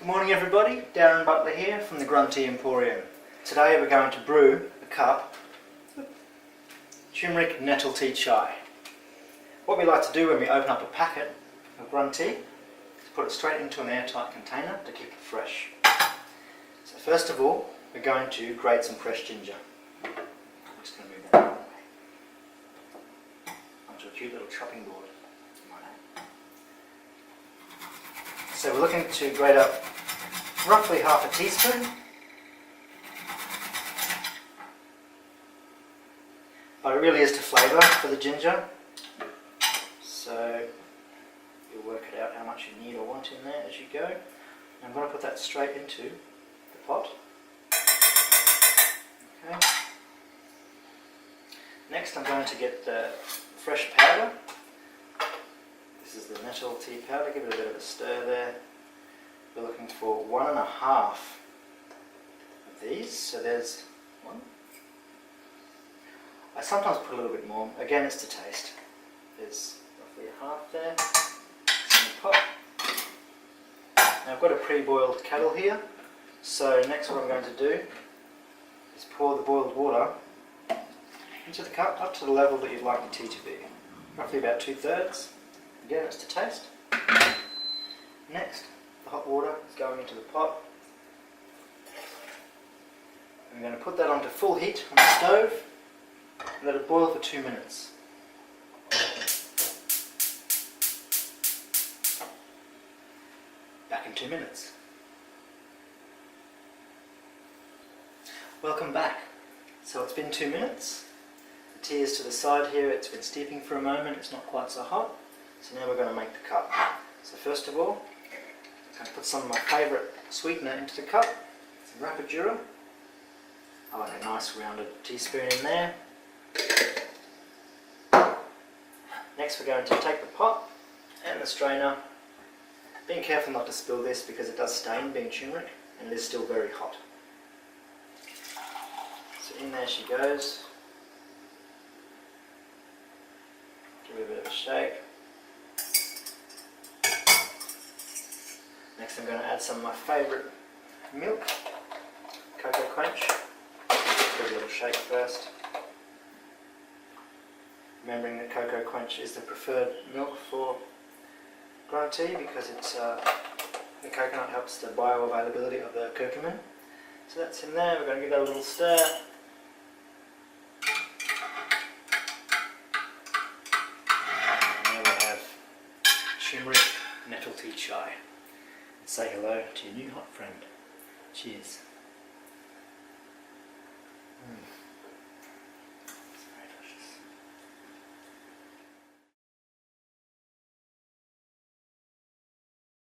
Good morning everybody, Darran Butler here from the GrunTea Emporium. Today we're going to brew a cup of turmeric nettle tea chai. What we like to do when we open up a packet of GrunTea is put it straight into an airtight container to keep it fresh. So first of all, we're going to grate some fresh ginger. I'm just going to move that out of the way onto a cute little chopping board. So we're looking to grate up roughly half a teaspoon. But it really is to flavour for the ginger. So you'll work it out how much you need or want in there as you go. And I'm going to put that straight into the pot. Okay. Next I'm going to get the fresh powder. This is the nettle tea powder, give it a bit of a stir there. We're looking for 1.5 of these, so there's one. I sometimes put a little bit more, again it's to taste. There's roughly a half there, it's in the pot. Now I've got a pre-boiled kettle here, so next what I'm going to do is pour the boiled water into the cup up to the level that you'd like the tea to be, roughly about 2/3. Again, it's to taste. Next, the hot water is going into the pot. I'm going to put that onto full heat on the stove and let it boil for 2 minutes. Back in 2 minutes. Welcome back. So it's been 2 minutes. The tea is to the side here, it's been steeping for a moment, it's not quite so hot. So now we're going to make the cup. So first of all, I'm going to put some of my favourite sweetener into the cup, some Rapadura. I like a nice rounded teaspoon in there. Next we're going to take the pot and the strainer, being careful not to spill this because it does stain being turmeric and it is still very hot. So in there she goes. Give it a bit of a shake. Next I'm going to add some of my favourite milk, Cocoa Quench. Give it a little shake first. Remembering that Cocoa Quench is the preferred milk for GrunTea because it's, the coconut helps the bioavailability of the curcumin. So that's in there, we're going to give that a little stir. And now we have turmeric nettle tea chai. Say hello to your new hot friend. Cheers.